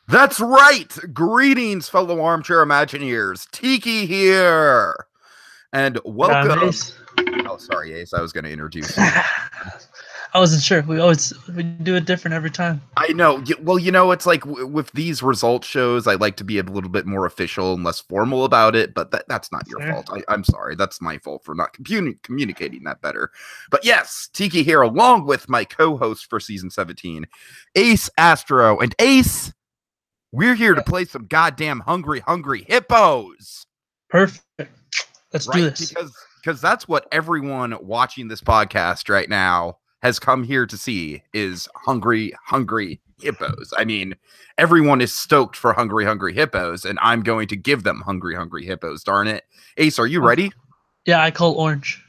That's right. Greetings, fellow armchair Imagineers. Tiki here. And welcome. Ace. Oh, sorry, Ace. I was going to introduce you. I wasn't sure. We do it different every time. I know. Well, it's like with these results shows, I like to be a little bit more official and less formal about it, but that's not your fault. I'm sorry. That's my fault for not communicating that better. But yes, Tiki here, along with my co-host for season 17, Ace Astro. And Ace, we're here to play some goddamn hungry hippos. Perfect. Let's do this. Because that's what everyone watching this podcast right now has come here to see is hungry hippos. I mean, everyone is stoked for hungry hippos, and I'm going to give them hungry hippos. Darn it. Ace, are you ready? Yeah, I call orange.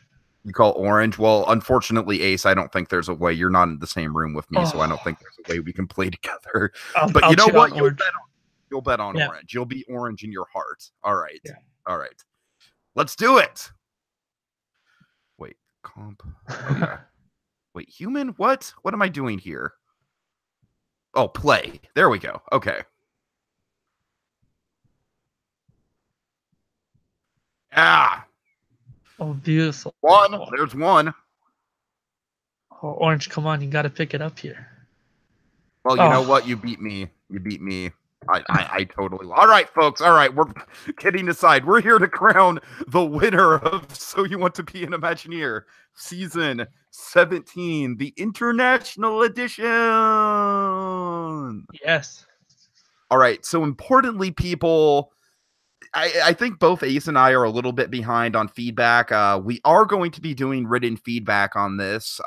You call orange? Well, unfortunately, Ace, I don't think there's a way. You're not in the same room with me, so I don't think there's a way we can play together. But you know what? You'll bet on orange. You'll be orange in your heart. All right. Yeah. All right. Let's do it. Wait, comp. Oh, yeah. Wait, human? What? What am I doing here? Oh, play. There we go. Okay. Ah. Oh, beautiful. One. There's one. Oh, orange, come on. You got to pick it up here. Well, you know what? You beat me. I totally. All right, folks. All right, we're kidding aside. We're here to crown the winner of So You Want to Be an Imagineer season 17, the international edition. Yes. All right. So importantly, people, I think both Ace and I are a little bit behind on feedback. We are going to be doing written feedback on this.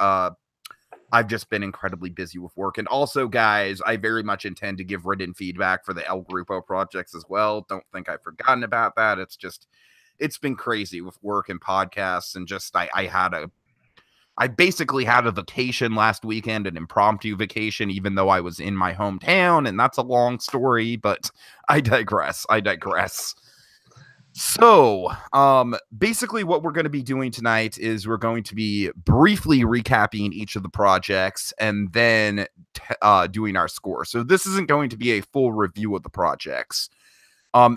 I've just been incredibly busy with work. And also, guys, I very much intend to give written feedback for the El Grupo projects as well. Don't think I've forgotten about that. It's been crazy with work and podcasts. And just, I basically had a vacation last weekend, an impromptu vacation, even though I was in my hometown. And that's a long story, but I digress. So, basically what we're going to be doing tonight is we're going to be briefly recapping each of the projects and then doing our score. So this isn't going to be a full review of the projects.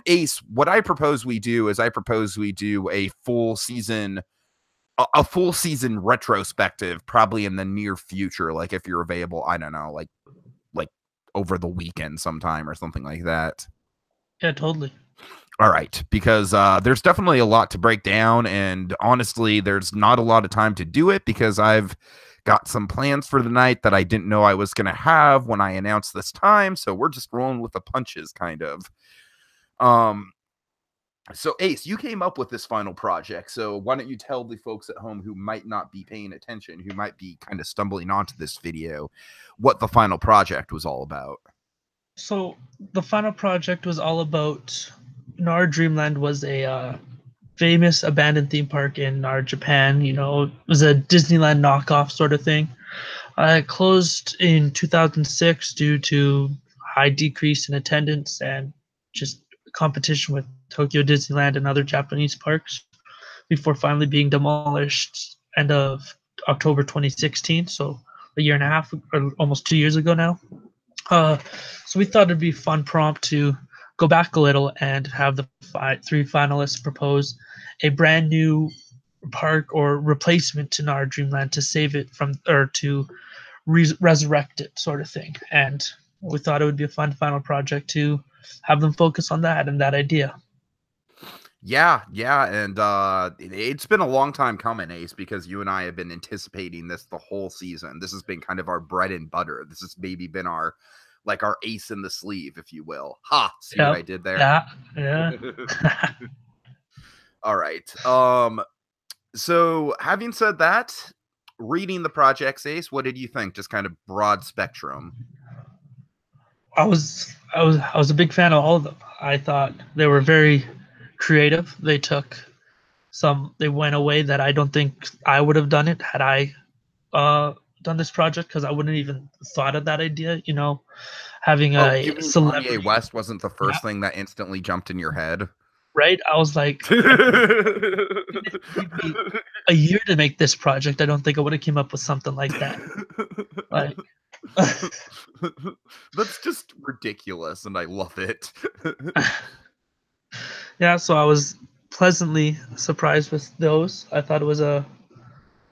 Ace, what I propose we do is a full season retrospective, probably in the near future. Like if you're available, I don't know, like over the weekend sometime or something like that. Yeah, totally. All right, because there's definitely a lot to break down, and honestly, there's not a lot of time to do it because I've got some plans for the night that I didn't know I was going to have when I announced this time, so we're just rolling with the punches, kind of. So, Ace, you came up with this final project, so why don't you tell the folks at home who might not be paying attention, who might be kind of stumbling onto this video, what the final project was all about? So, the final project was all about... Nara Dreamland was a famous abandoned theme park in Nara, Japan. You know, it was a Disneyland knockoff sort of thing. It closed in 2006 due to high decrease in attendance and just competition with Tokyo Disneyland and other Japanese parks before finally being demolished end of October 2016. So a year and a half, or almost 2 years ago now. So we thought it'd be a fun prompt to go back a little and have the three finalists propose a brand new park or replacement to Nara Dreamland to save it from, or to resurrect it, sort of thing. And we thought it would be a fun final project to have them focus on that and that idea. Yeah, and it's been a long time coming, Ace, because you and I have been anticipating this the whole season. This has been kind of our bread and butter. This has maybe been our ace in the sleeve, if you will. Ha! See what I did there? Yeah. All right. So having said that, reading the projects, Ace, what did you think? Just kind of broad spectrum. I was a big fan of all of them. I thought they were very creative. They went a way that I don't think I would have done it had I done this project, because I wouldn't even thought of that idea, you know, having a celebrity. Kanye West wasn't the first thing that instantly jumped in your head, right? I was like, a year to make this project. I don't think I would have came up with something like that. Like, That's just ridiculous, and I love it. Yeah, so I was pleasantly surprised with those. I thought it was a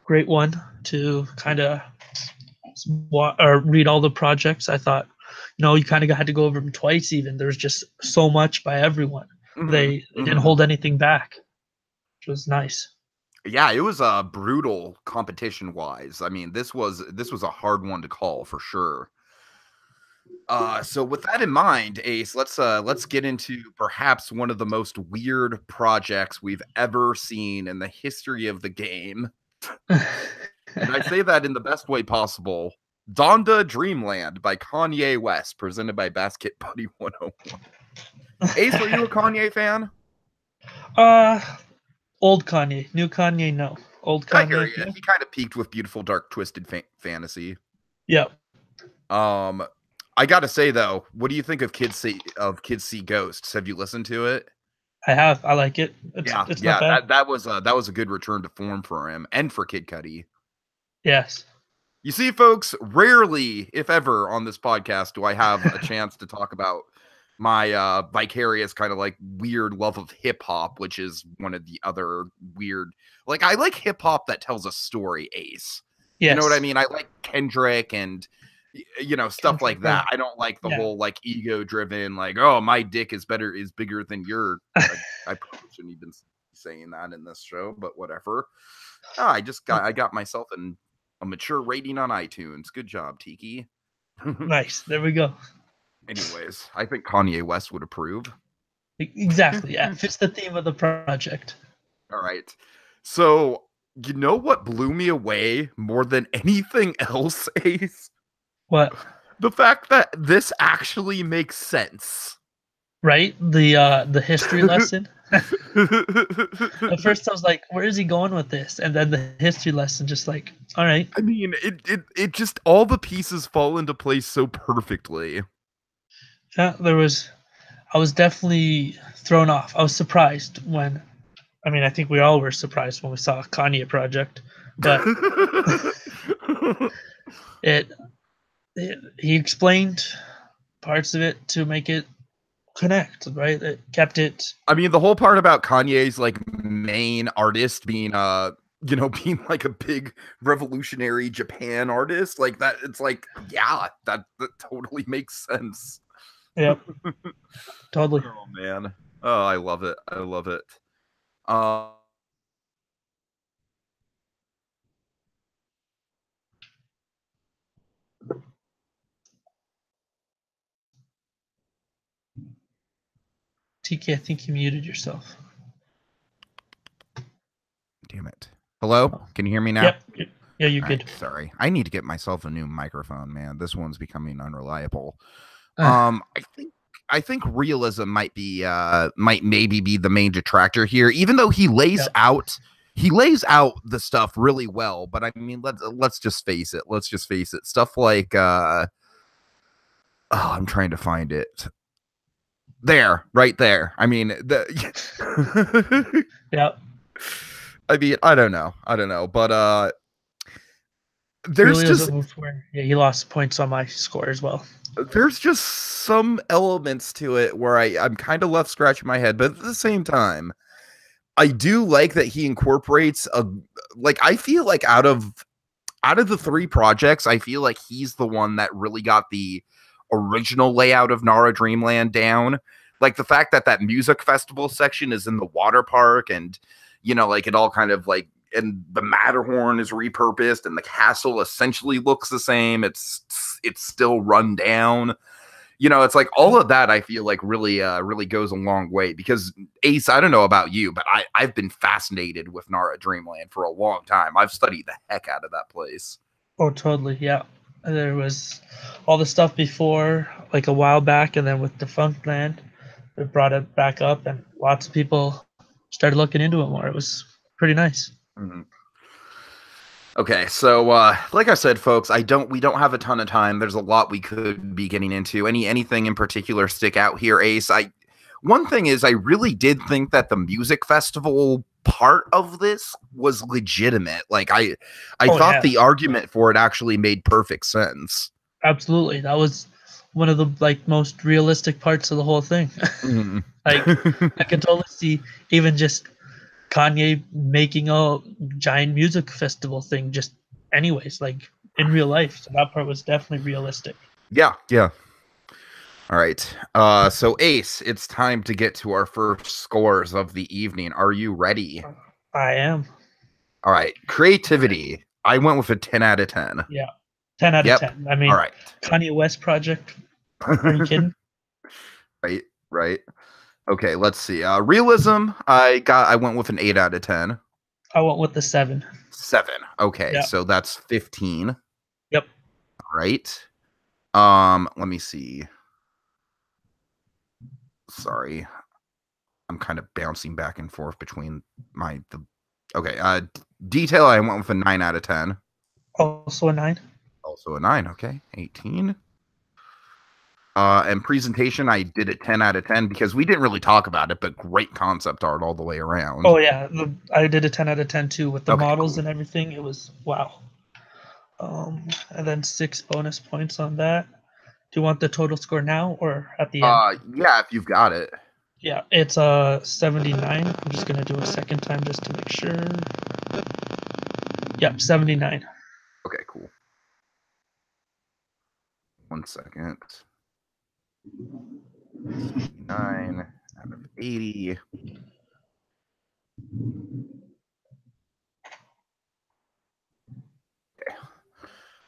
great one to kind of or read all the projects. I thought, you kind of had to go over them twice. Even there's just so much by everyone. They didn't hold anything back, which was nice. Yeah, it was brutal competition wise. I mean, this was a hard one to call for sure. So with that in mind, Ace, let's get into perhaps one of the most weird projects we've ever seen in the history of the game. And I say that in the best way possible. Nara Dreamland by Kanye West, presented by Basketbuddy 101. Ace, are you a Kanye fan? Old Kanye, new Kanye, no. Old Kanye. I hear you. He kind of peaked with Beautiful Dark Twisted Fantasy. Yeah. I gotta say though, what do you think of Kids See Ghosts? Have you listened to it? I have. I like it. It's not bad. That was a good return to form for him and for Kid Cudi. Yes. You see, folks, rarely, if ever, on this podcast do I have a chance to talk about my vicarious kind of like weird love of hip hop, which is one of the other weird. Like, I like hip hop that tells a story, Ace. Yes. You know what I mean? I like Kendrick and stuff like that. I don't like the whole like ego driven, like, oh, my dick is bigger than your. I probably shouldn't even saying that in this show, but whatever. I got myself a mature rating on iTunes. Good job, Tiki. Nice. There we go. Anyways, I think Kanye West would approve. Exactly. Yeah, fits the theme of the project. All right. So, you know what blew me away more than anything else, Ace? What? The fact that this actually makes sense. Right? The history lesson. At first I was like, where is he going with this? And then the history lesson just like, all right. I mean, it just all the pieces fall into place so perfectly. Yeah, I was definitely thrown off. I was surprised I think we all were surprised when we saw Kanye project, but he explained parts of it to make it connect, right? It kept it. I mean, the whole part about Kanye's like main artist being being like a big revolutionary Japan artist, like that, it's like, yeah, that totally makes sense. Yep. Totally. Oh man. Oh, I love it. I love it. TK, I think you muted yourself. Damn it. Hello? Can you hear me now? Yep. Yeah, you're good. Right, sorry. I need to get myself a new microphone, man. This one's becoming unreliable. I think realism might maybe be the main detractor here, even though he lays out the stuff really well. But I mean, let's just face it. Stuff like I'm trying to find it. There, right there. I mean, yeah. I mean, I don't know, but there's just he lost points on my score as well. There's just some elements to it where I'm kind of left scratching my head, but at the same time, I do like that he incorporates I feel like out of the three projects, I feel like he's the one that really got the original layout of Nara Dreamland down. Like the fact that music festival section is in the water park, and like it all kind of like, and the Matterhorn is repurposed, and the castle essentially looks the same. It's still run down. It's like all of that I feel like really goes a long way, because Ace, I don't know about you, but I've been fascinated with Nara Dreamland for a long time. I've studied the heck out of that place. Oh, totally. Yeah. There was all the stuff before, like a while back, and then with Defunctland, they brought it back up, and lots of people started looking into it more. It was pretty nice. Mm-hmm. Okay, so like I said, folks, we don't have a ton of time. There's a lot we could be getting into. Anything in particular stick out here, Ace? One thing is, I really did think that the music festival part of this was legitimate. Like I thought the argument for it actually made perfect sense. Absolutely. That was one of the like most realistic parts of the whole thing. Mhm. Like I can totally see even just Kanye making a giant music festival thing just anyways, like in real life. So that part was definitely realistic. Yeah, yeah. All right. So Ace, it's time to get to our first scores of the evening. Are you ready? I am. All right. Creativity. I went with a 10 out of 10. Yeah. 10 out of Yep. 10. I All mean, right. Kanye West project. Are you kidding? Right, right. Okay, let's see. Realism, I went with an 8 out of 10. I went with the 7. 7. Okay, Yeah. so that's 15. Yep. Right. Let me see. Sorry. I'm kind of bouncing back and forth between okay, detail I went with a 9 out of 10. Also a 9. Also a 9, okay. 18. And presentation, I did it 10 out of 10 because we didn't really talk about it, but great concept art all the way around. Oh yeah, I did a 10 out of 10 too with the Okay, models cool. and everything. It was wow. And then 6 bonus points on that. Do you want the total score now or at the end? Yeah, if you've got it. Yeah, it's 79. I'm just gonna do a second time just to make sure. Yep, 79. Okay, cool. 1 second. 79 out of 80. Okay.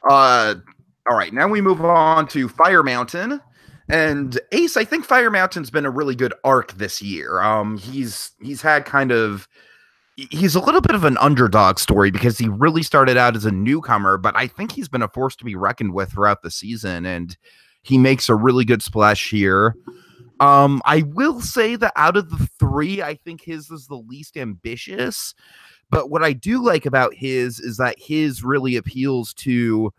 All right, now we move on to FireMountain. And Ace, I think FireMountain's been a really good arc this year. He's had kind of he's a little bit of an underdog story because he really started out as a newcomer, but I think he's been a force to be reckoned with throughout the season, and he makes a really good splash here. I will say that out of the three, I think his is the least ambitious. But what I do like about his is that his really appeals to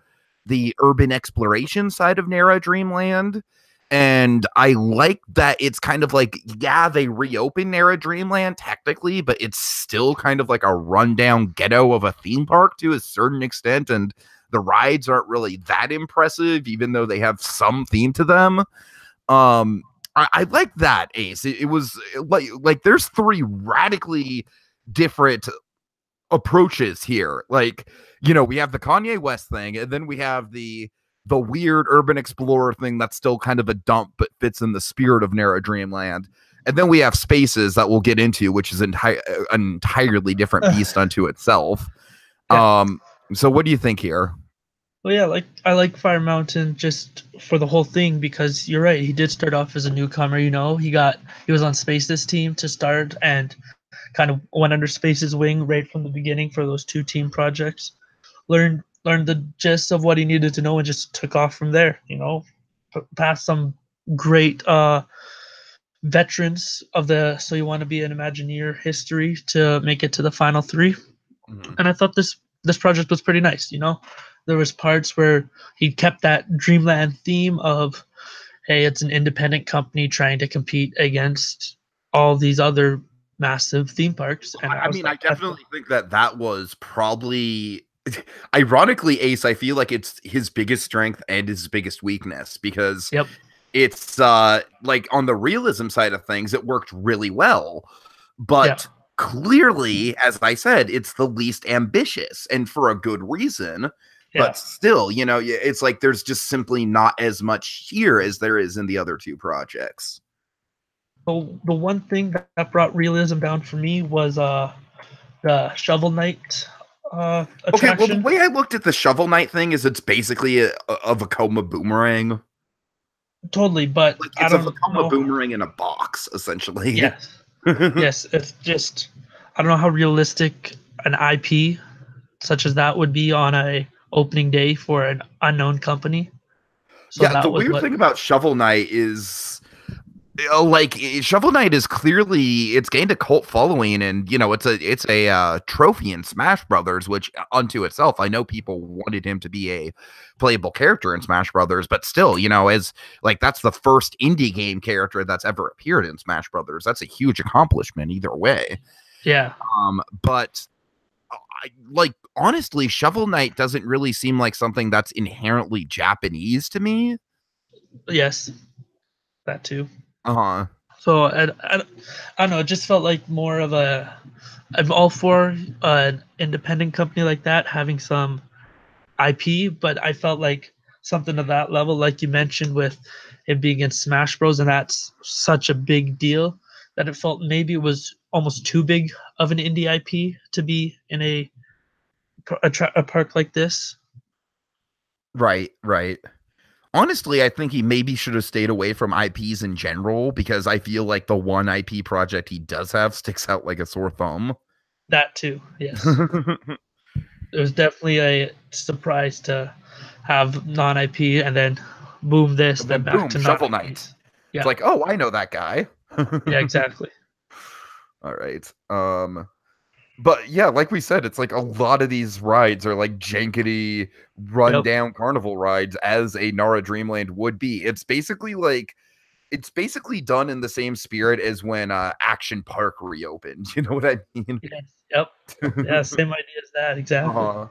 the urban exploration side of Nara Dreamland. And I like that it's kind of like, yeah, they reopened Nara Dreamland technically, but it's still kind of like a rundown ghetto of a theme park to a certain extent. And the rides aren't really that impressive, even though they have some theme to them. I like that, Ace. It was like there's three radically different approaches here. Like, we have the Kanye West thing, and then we have the weird urban explorer thing that's still kind of a dump but fits in the spirit of Nara Dreamland. And then we have Spaces that we'll get into, which is an entirely different beast unto itself. Yeah. So what do you think here? Well, yeah, like I like FireMountain just for the whole thing because you're right. He did start off as a newcomer. He was on Space's team to start and kind of went under Space's wing right from the beginning for those 2 team projects. Learned the gist of what he needed to know and just took off from there. Past some great veterans of the So You Want to Be an Imagineer history to make it to the final 3. Mm-hmm. And I thought this project was pretty nice. There was parts where he kept that Dreamland theme of, hey, it's an independent company trying to compete against all these other massive theme parks. And I mean, I definitely think that was probably, ironically, Ace, I feel like it's his biggest strength and his biggest weakness because yep. it's like on the realism side of things, it worked really well. But clearly, as I said, it's the least ambitious and for a good reason. Yeah. But still, it's like there's just simply not as much here as there is in the other 2 projects. The one thing that brought realism down for me was the Shovel Knight attraction. Okay, well, the way I looked at the Shovel Knight thing is it's basically a Vekoma boomerang. Totally, but like it's a Vekoma boomerang in a box, essentially. Yes. Yes, it's just I don't know how realistic an IP such as that would be on a opening day for an unknown company. So yeah, the weird thing about Shovel Knight is like Shovel Knight is clearly it's gained a cult following, and it's a trophy in Smash Brothers, which unto itself, I know people wanted him to be a playable character in Smash Brothers, but still, as like that's the first indie game character that's ever appeared in Smash Brothers. That's a huge accomplishment either way. Yeah. But like honestly, Shovel Knight doesn't really seem like something that's inherently Japanese to me. Yes, that too. Uh-huh. So I don't know. It just felt like more of a. I'm all for an independent company like that having some IP, but I felt like something of that level, like you mentioned, with it being in Smash Bros, and that's such a big deal that it felt maybe it was almost too big of an indie IP to be in a park like this. Right, right. Honestly, I think he maybe should have stayed away from IPs in general because I feel like the one IP project he does have sticks out like a sore thumb. That too, yes. It was definitely a surprise to have non-IP and then boom this, And then then back boom, to Shovel Knight. non-IPs. It's Yeah, like, oh, I know that guy. yeah, exactly. All right. But yeah, like we said, it's like a lot of these rides are like jankety, run Yep. down carnival rides as a Nara Dreamland would be. It's basically done in the same spirit as when Action Park reopened. You know what I mean? Yes. Yep. Yeah, same idea as that. Exactly. uh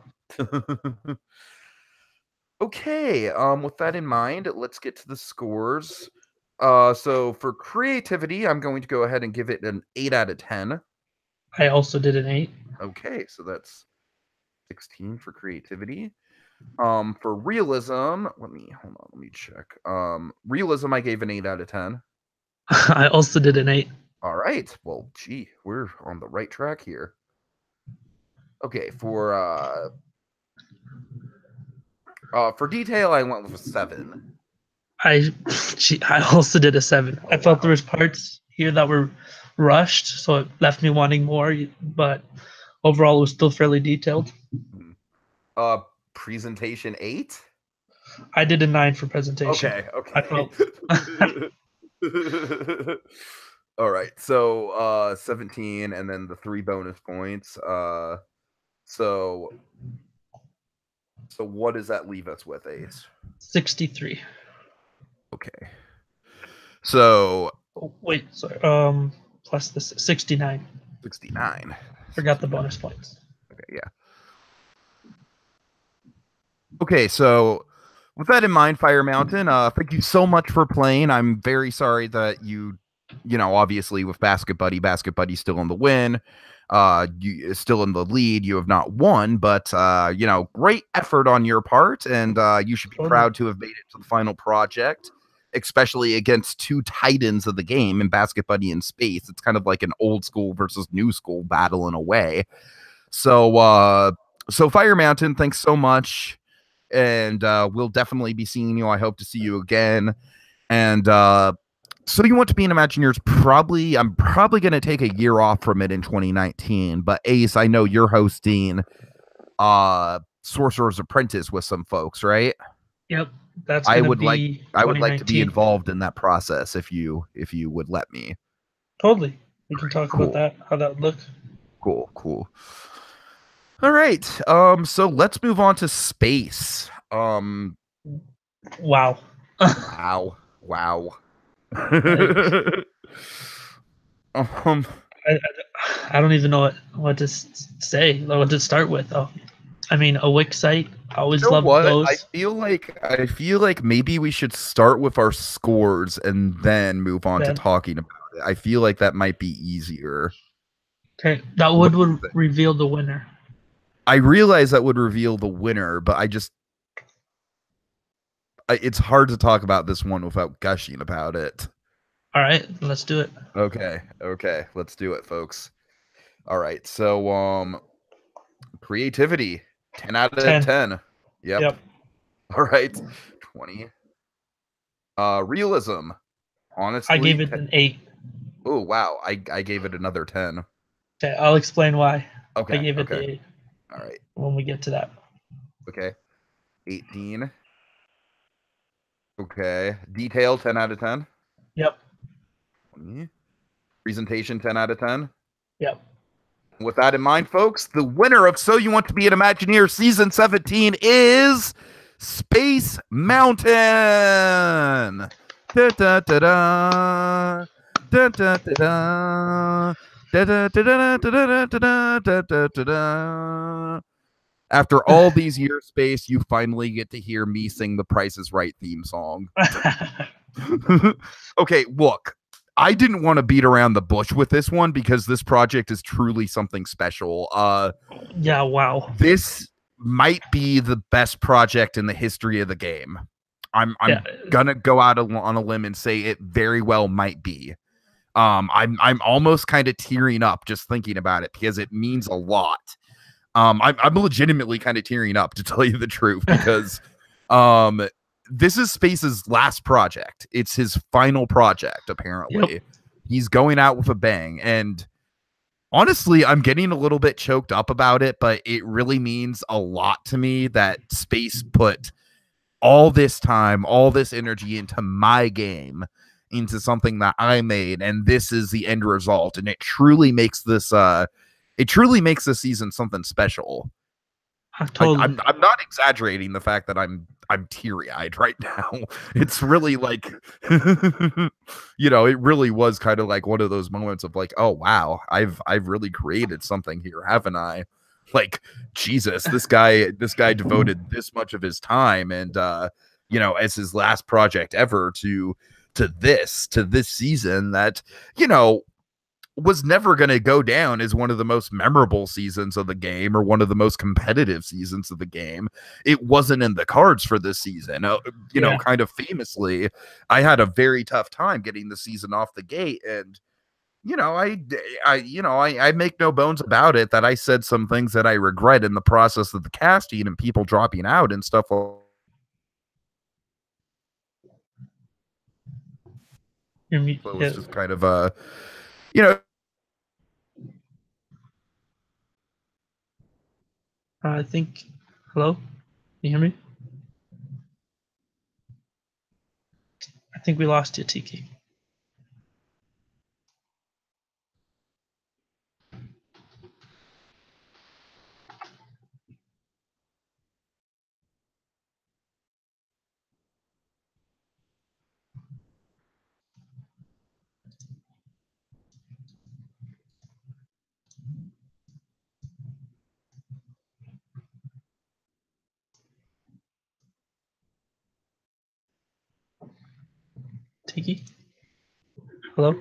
Okay, with that in mind, let's get to the scores. So for creativity, I'm going to go ahead and give it an 8 out of 10. I also did an 8. Okay, so that's 16 for creativity. For realism, let me check. Realism I gave an 8 out of 10. I also did an 8. All right. Well, gee, we're on the right track here. Okay, for detail, I went with a 7. I also did a 7. I felt there was parts here that were rushed, so it left me wanting more, but overall it was still fairly detailed. Hmm. Presentation 8. I did a 9 for presentation. Okay, I okay. felt All right. So 17 and then the 3 bonus points. So what does that leave us with, Ace? 63. Okay. So Oh, wait, sorry. Plus this 69. 69. Forgot the bonus points. Okay, yeah. Okay, so with that in mind, FireMountain, thank you so much for playing. I'm very sorry that obviously with Basketbuddy's still in the win. You still in the lead. You have not won, but great effort on your part, and you should be proud to have made it to the final project, especially against two titans of the game in Basketbuddy and Space. It's kind of like an old school versus new school battle in a way. So FireMountain, thanks so much. And we'll definitely be seeing you. I hope to see you again. And so you want to be an Imagineers? I'm probably going to take a year off from it in 2019. But Ace, I know you're hosting Sorcerer's Apprentice with some folks, right? Yep, that's going to be. I would like to be involved in that process if you would let me. Totally, we can talk about that. How that would look. Cool. All right. So let's move on to space. Wow. Wow. I don't even know what to say, what to start with. Oh, I mean, a Wix site. I always love those. I feel like maybe we should start with our scores and then move on to talking about it. I feel like that might be easier. Okay, that would reveal the winner. I realize that would reveal the winner, but it's hard to talk about this one without gushing about it. All right, let's do it. Okay, let's do it, folks. All right, so creativity, 10 out of 10. Yep. All right, 20. Realism, honestly, I gave it an 8. Oh wow, I gave it another 10. Okay, I'll explain why. Okay, I gave it the 8. All right. When we get to that. Okay. 18. Okay. Detail, 10 out of 10. Yep. 20. Presentation, 10 out of 10. Yep. With that in mind, folks, the winner of So You Want to Be an Imagineer Season 17 is Spacemt. Da, da, da, da. Da, da, da, da. After all these years, Space, you finally get to hear me sing the Price is Right theme song. Okay, look, I didn't want to beat around the bush with this one because this project is truly something special. Yeah, wow. This might be the best project in the history of the game. I'm Yeah. gonna go out on a limb and say it very well might be. I'm almost kind of tearing up just thinking about it because it means a lot. I'm legitimately kind of tearing up, to tell you the truth, because this is Space's last project. It's his final project, apparently. Yep. He's going out with a bang, and honestly, I'm getting a little bit choked up about it, but it really means a lot to me that Space put all this time, all this energy into my game, into something that I made, and this is the end result, and it truly makes this season something special. Like Totally. I'm not exaggerating the fact that I'm teary-eyed right now. It's really like it really was kind of like one of those moments of like, oh wow, I've really created something here, haven't I? Like, Jesus, this guy devoted this much of his time and as his last project ever to this season that, was never going to go down as one of the most memorable seasons of the game or one of the most competitive seasons of the game. It wasn't in the cards for this season. Kind of famously, I had a very tough time getting the season off the gate, and I make no bones about it that I said some things that I regret in the process of the casting and people dropping out and stuff. You're So it was yeah. just kind of you know I think. Hello? Can you hear me? I think we lost you, Tiki. Tiki? Hello?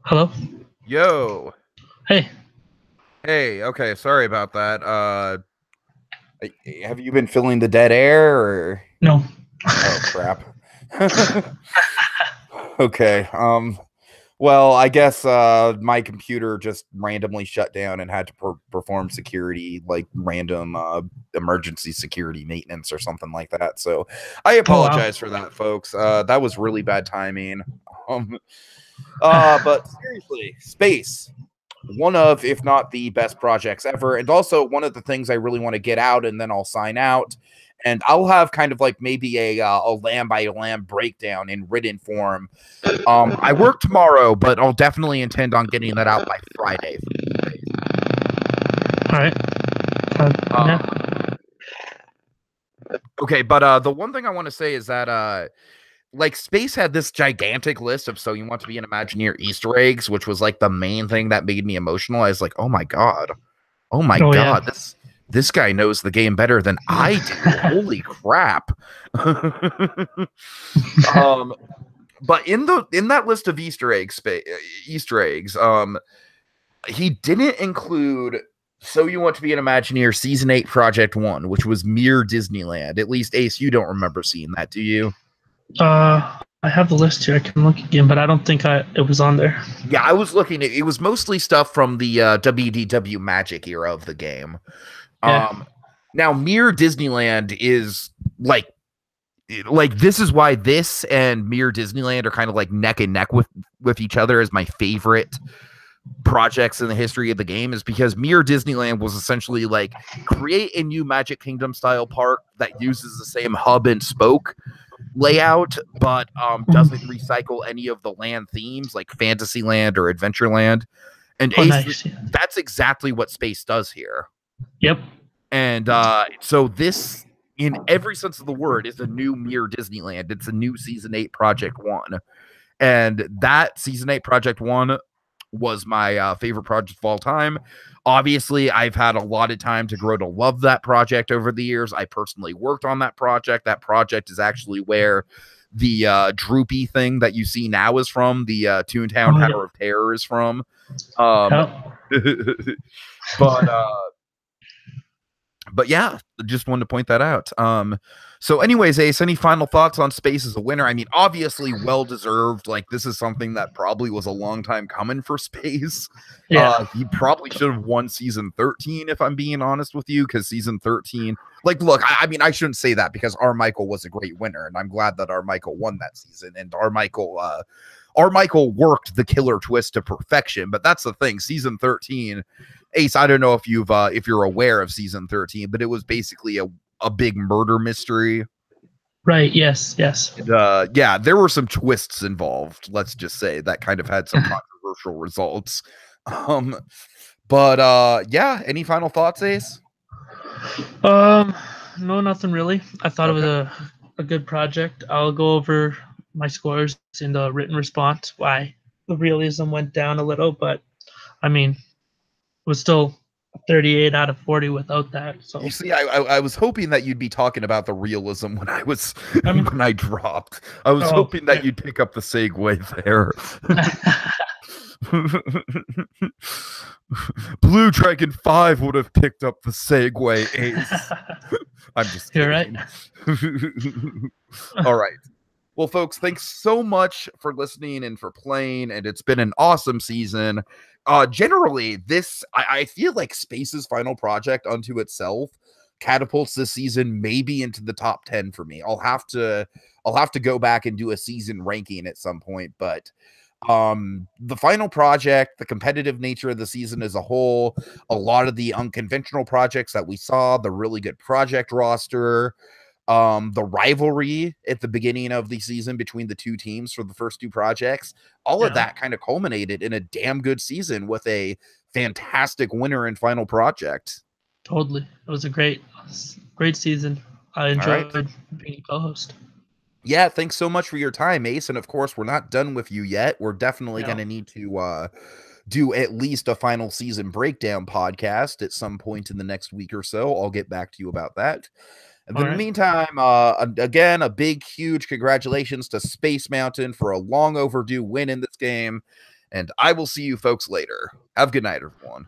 Hello? Yo. Hey. Hey, okay, sorry about that. Have you been filling the dead air or No. oh crap. Okay. Well, I guess my computer just randomly shut down and had to perform security, like random emergency security maintenance or something like that. So I Oh, wow. apologize for that, folks. That was really bad timing. Um, but seriously, space. One of, if not the best projects ever, and also one of the things I really want to get out, and then I'll sign out, and I'll have kind of like maybe a lamb by lamb breakdown in written form. I work tomorrow, but I'll definitely intend on getting that out by Friday. All right. Yeah. Okay, but the one thing I want to say is that like Space had this gigantic list of so you want to be an Imagineer Easter eggs, which was like the main thing that made me emotional. I was like, oh my god, Oh, yeah. this guy knows the game better than I do. Holy crap. But in that list of Easter eggs, he didn't include So You Want to Be an Imagineer Season 8 Project 1, which was Mere Disneyland. At least, Ace, you don't remember seeing that, do you? I have the list here. I can look again, but I don't think it was on there. Yeah, I was looking. It was mostly stuff from the WDW Magic era of the game. Yeah. Now, Mere Disneyland is like this is why this and Mere Disneyland are kind of like neck and neck with each other as my favorite projects in the history of the game, is because Mere Disneyland was essentially like create a new Magic Kingdom style park that uses the same hub and spoke layout, but doesn't recycle any of the land themes like Fantasyland or Adventureland. And Oh, Ace, nice. Yeah. that's exactly what Space does here. Yep. And so this, in every sense of the word, is a new Mere Disneyland. It's a new Season 8 Project 1. And that Season 8 Project 1 was my favorite project of all time. Obviously, I've had a lot of time to grow to love that project over the years. I personally worked on that project. That project is actually where the droopy thing that you see now is from. The Toontown Tower of Terror is from. But but yeah, just wanted to point that out. So anyways, Ace, any final thoughts on Space as a winner? I mean, obviously well deserved. Like, this is something that probably was a long time coming for Space. Yeah. He probably should have won season 13, if I'm being honest with you, because season 13, like, look, I mean, I shouldn't say that because Michael was a great winner, and I'm glad that Michael won that season, and Michael worked the killer twist to perfection. But that's the thing, season 13, Ace, I don't know if you're aware of season 13, but it was basically a big murder mystery. Right. Yes. Yes. And, yeah, there were some twists involved. Let's just say that kind of had some controversial results. But yeah, any final thoughts, Ace? No, nothing really. I thought it was a good project. I'll go over my scores in the written response. Why the realism went down a little, but I mean, it was still 38 out of 40 without that. So you see, I was hoping that you'd be talking about the realism when when I dropped. I was hoping that you'd pick up the segue there. Blue Dragon 5 would have picked up the segue, Ace. I'm just kidding. You're right. All right. Well, folks, thanks so much for listening and for playing, and it's been an awesome season. Generally, I feel like Space's final project unto itself catapults this season maybe into the top 10 for me. I'll have to go back and do a season ranking at some point, but the final project, the competitive nature of the season as a whole, a lot of the unconventional projects that we saw, the really good project roster, the rivalry at the beginning of the season between the two teams for the first two projects, all of that kind of culminated in a damn good season with a fantastic winner and final project. Totally. It was a great season. I enjoyed being a co-host. Yeah, thanks so much for your time, Ace. And of course, we're not done with you yet. We're definitely going to need to do at least a final season breakdown podcast at some point in the next week or so. I'll get back to you about that. And in the meantime, again, a big, huge congratulations to Spacemountain for a long overdue win in this game. And I will see you folks later. Have a good night, everyone.